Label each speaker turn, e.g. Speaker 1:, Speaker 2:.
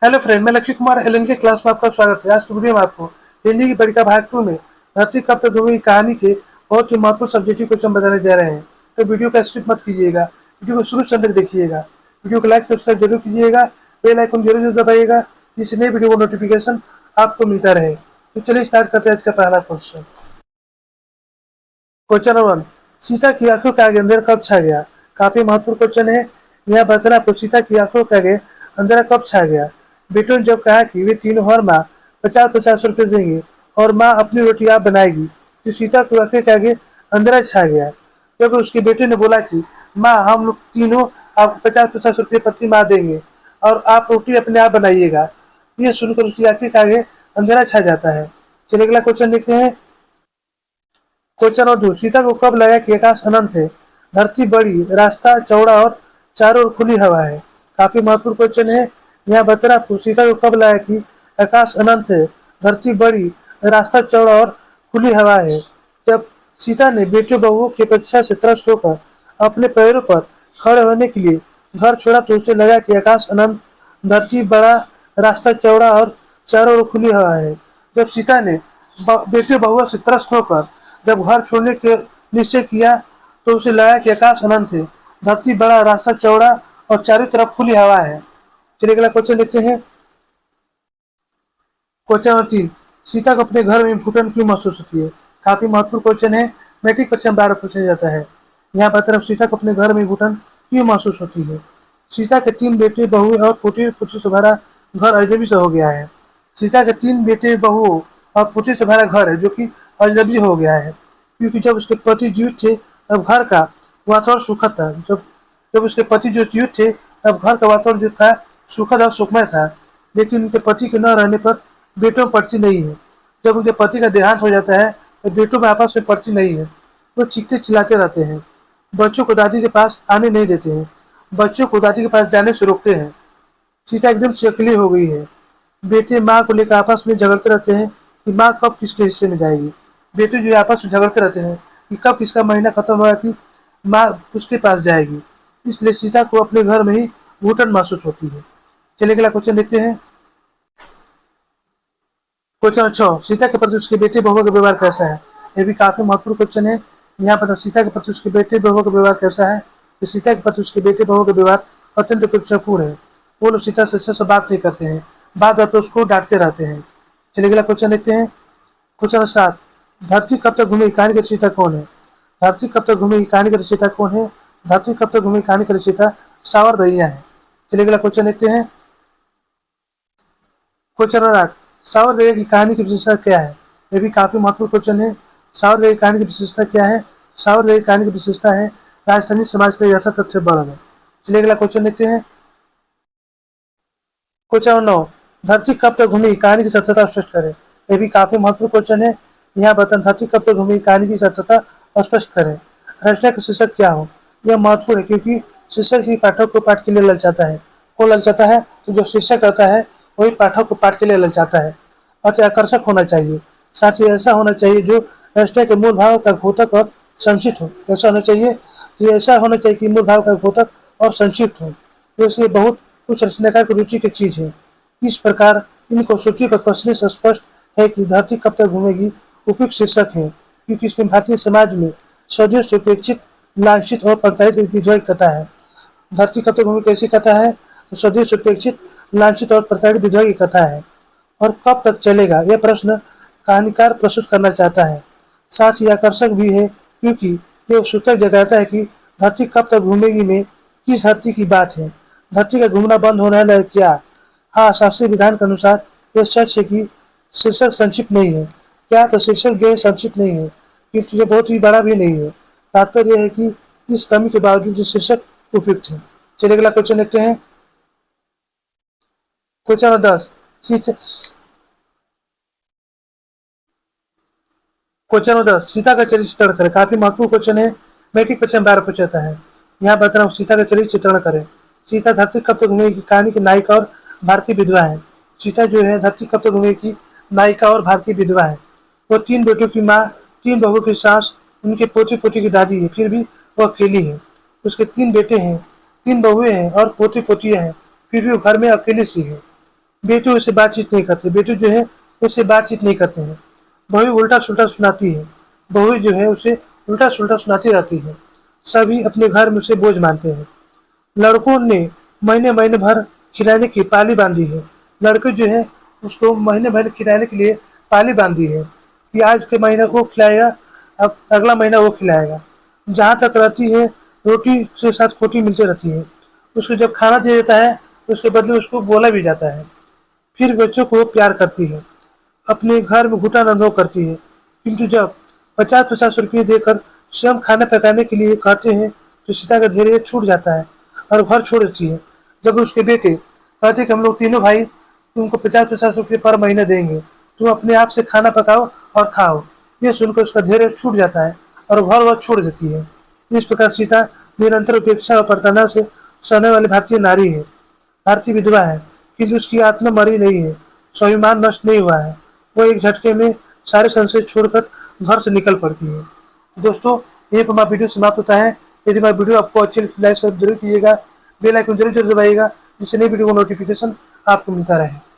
Speaker 1: Hello friend, मैं लक्ष्य Kumar LN के क्लास में आपका स्वागत है। आज की वीडियो में आपको हिंदी की परीक्षा भाग 2 में धरती कब तक घूमेगी कहानी के बहुत ही महत्वपूर्ण सब्जेक्टिव क्वेश्चन बताने जा रहे हैं। तो वीडियो का स्किप मत कीजिएगा, वीडियो को शुरू से अंत तक देखिएगा। वीडियो को लाइक सब्सक्राइब जरूर कीजिएगा, बेल आइकन जरूर दबाइएगा जिससे नई वीडियो का नोटिफिकेशन आपको मिलता रहे। तो चलिए स्टार्ट करते हैं आज का पहला क्वेश्चन। क्वेश्चन नंबर 1, सीता की आंखों के आगे अंधेरा कब छा गया? काफी महत्वपूर्ण क्वेश्चन है। यह बताना आपको सीता की आंखों के आगे अंधेरा कब छा गया। बेटों ने जब कहा कि वे तीनों हर माँ 50-50 रुपए देंगे और माँ अपनी रोटी आप बनाएगी, तो सीता की आंखों के आगे अंधेरा छा गया। जब उसके बेटे ने बोला कि माँ हम लोग तीनों आपको 50-50 रुपये प्रति माह देंगे और आप रोटी अपने आप बनाइएगा, ये सुनकर उसकी आंखें के आगे अंधेरा छा जाता है। चलिए अगला क्वेश्चन देखते हैं। क्वेश्चन नंबर 2, सीता को कब लगा कि आकाश अनंत है? धरती बड़ी, रास्ता चौड़ा और चारों ओर खुली हवा है। काफी महत्वपूर्ण क्वेश्चन है। यहाँ बता आपको सीता को कब लगा कि आकाश अनंत है, धरती बड़ी, रास्ता चौड़ा और खुली हवा है। जब सीता ने बेटियों बहुओं की अपेक्षा से त्रस्त होकर अपने पैरों पर खड़े होने के लिए घर छोड़ा तो उसे लगा कि आकाश अनंत, धरती बड़ा, रास्ता चौड़ा और चारों ओर खुली हवा है। जब सीता ने बेटियों बहुओं से त्रस्त होकर जब घर छोड़ने के निश्चय किया तो उसे लगा कि आकाश अनंत है, धरती बड़ा, रास्ता चौड़ा और चारों तरफ खुली हवा है। चलिए अगला क्वेश्चन देखते हैं। क्वेश्चन नंबर 3, सीता को अपने घर में घुटन क्यों महसूस होती है? काफी महत्वपूर्ण क्वेश्चन है। मैट्रिक परीक्षा में बार पूछा जाता है। यहाँ पर तरफ सीता को अपने घर में घुटन क्यों महसूस होती है? सीता के 3 बेटे बहू और पोते पोती से भरा घर अजनबी से हो गया है। सीता के 3 बेटे बहू और पोते से भरा घर है जो कि अजनबी हो गया है, क्योंकि जब उसके पति जीवित थे तब घर का वातावरण सुखद था। जब जब उसके पति जो जीवित थे तब घर का वातावरण जो था सुखद और सुखमय था, लेकिन उनके पति के न रहने पर बेटों में पड़ती नहीं है। जब उनके पति का देहांत हो जाता है तो बेटों में आपस में पड़ती नहीं है। वो चीखते चिल्लाते रहते हैं, बच्चों को दादी के पास आने नहीं देते हैं, बच्चों को दादी के पास जाने से रोकते हैं। सीता एकदम से अकेली हो गई है। बेटे माँ को लेकर आपस में झगड़ते रहते हैं कि माँ कब किसके हिस्से में जाएगी। बेटे जो आपस में झगड़ते रहते हैं कि कब किसका महीना खत्म होगा कि माँ उसके पास जाएगी। इसलिए सीता को अपने घर में ही घुटन महसूस होती है। चलिए अगला क्वेश्चन देखते हैं। क्वेश्चन 6, सीता के प्रति उसके बेटे बहुओं का व्यवहार कैसा है? ये भी काफी महत्वपूर्ण क्वेश्चन है। यहाँ पर सीता के प्रति उसके बेटे बहुओं का व्यवहार कैसा है? तो सीता के प्रति उसके बेटे बहुओं का व्यवहार अत्यंत उपेक्षापूर्ण है। वो लोग सीता से बात नहीं करते हैं, बात बात पर उसको डांटते रहते हैं। चलिए अगला क्वेश्चन देखते हैं। क्वेश्चन 7, धरती कब तक घूमेगी कहानी का रचयिता कौन है? धरती कब तक घूमेगी कहानी का रचयिता कौन है? धरती कब तक घूमेगी कहानी का रचयिता सावरदहिया है। चलिए अगला क्वेश्चन देखते हैं। क्वेश्चन नंबर 8, सावरदहिया की कहानी की विशेषता क्या है? ये भी काफी महत्वपूर्ण क्वेश्चन है। सावरदहिया की कहानी की विशेषता क्या है? सावरदहिया की कहानी की विशेषता है राजस्थानी समाज का यथातथ से वर्णन है। चलिए अगला क्वेश्चन देखते हैं। क्वेश्चन नंबर 9, धरती कब तक घूमेगी कहानी की सत्यता स्पष्ट करें। ये भी काफी महत्वपूर्ण क्वेश्चन है। यहाँ बताएं धरती कब तक घूमेगी कहानी की सत्यता स्पष्ट करें। रचना का शीर्षक क्या हो? यह महत्वपूर्ण है क्योंकि शीर्षक ही पाठक को पाठ के लिए ललचाता है। कौन ललचाता है? तो जो शीर्षक रहता है वही पाठक को पाठ के लिए ललचाता है। अति आकर्षक होना चाहिए, साथ ही ऐसा होना चाहिए जो रचना के मूल भाव का घोतक और संक्षिप्त हो। कैसा होना चाहिए? ये ऐसा होना चाहिए कि मूल भाव का घोतक और संक्षिप्त हो। जैसे बहुत कुछ रचनाकार की रुचि की चीज है। इस प्रकार इनको सूची पर कसने से स्पष्ट है कि धरती कब तक घूमेगी उपयुक्त शीर्षक है, क्योंकि इसमें भारतीय समाज में सदियों से उपेक्षित, लांछित और प्रताड़ित विधवा की कथा है। धरती कब तक घूमेगी कैसी कथा है? तो सदियों से उपेक्षित, लांछित और प्रताड़ित विधवा की कथा है। और कब तक चलेगा यह प्रश्न कहानीकार प्रस्तुत करना चाहता है। साथ ही आकर्षक भी है क्योंकि यह उत्सुकता जगाता है कि धरती कब तक घूमेगी में किस धरती की बात है। धरती का घूमना बंद होने वाला है क्या? हाँ, शास्त्रीय विधान के अनुसार यह सच है कि शीर्षक संक्षिप्त नहीं है। क्या? तो शीर्षक जो है संक्षिप्त नहीं है, किंतु यह बहुत ही बड़ा भी नहीं है। तात्पर्य यह है कि इस कमी के बावजूद ये शीर्षक उपयुक्त है। चलिए अगला क्वेश्चन देखते हैं। Question number 10, question number 10, Sita का चरित्र चित्रण करें। काफी महत्वपूर्ण क्वेश्चन है। मैट्रिक परीक्षा में बार पूछा जाता है। यहाँ बता रहा हूँ, सीता का चरित्र चित्रण करें। सीता धरती कब तक घूमेगी की कहानी की नायिका और भारतीय विधवा है। सीता जो है धरती कब तक घूमेगी की नायिका और भारतीय विधवा है। वो 3 बेटों की माँ, 3 बहुओं की सास, उनके पोते पोती की दादी है, फिर भी वो अकेली है। उसके 3 बेटे हैं, 3 बहुएं हैं और पोते पोतियां हैं, फिर भी वो घर में अकेली सी है। बेटे उससे बातचीत नहीं करते, बेटे जो है उससे बातचीत नहीं करते हैं। बहू उल्टा सुल्टा सुनाती है, बहू जो है उसे उल्टा सुल्टा सुनाती रहती है। सभी अपने घर में उसे बोझ मानते हैं। लड़कों ने महीने महीने भर खिलाने की पाली बांधी है। लड़के जो है उसको महीने भर खिलाने के लिए पाली बांधी है कि आज के महीने वो खिलाएगा, अब अगला महीना वो खिलाएगा। जहाँ तक रहती है रोटी के साथ खोटी मिलती रहती है। उसको जब खाना दे देता है तो उसके बदले उसको बोला भी जाता है। फिर बच्चों को प्यार करती है, अपने घर में घुटन अनुभव करती है। किंतु जब 50-50 रुपये देकर स्वयं खाना पकाने के लिए कहते हैं तो सीता का धैर्य छूट जाता है और घर छोड़ देती है। जब उसके बेटे कहते कि हम लोग तीनों भाई तुमको 50-50 रुपये पर महीने देंगे, तुम अपने आप से खाना पकाओ और खाओ। ये सुनकर उसका धैर्य छूट जाता है और घर वर छोड़ देती है। इस प्रकार सीता निरंतर उपेक्षा और प्रताड़ना से सहने वाली भारतीय नारी है। भारतीय विधवा है, किंतु उसकी आत्मा मरी नहीं है, स्वाभिमान नष्ट नहीं हुआ है। वो एक झटके में सारे संशय छोड़कर घर से निकल पड़ती है। दोस्तों, यही पर हमारा वीडियो समाप्त होता है। यदि हमारा वीडियो आपको अच्छी लगी, लाइक जरूर कीजिएगा, बेल आइकन जरूर दबाइएगा, जिससे नई वीडियो का नोटिफिकेशन आपको मिलता रहे।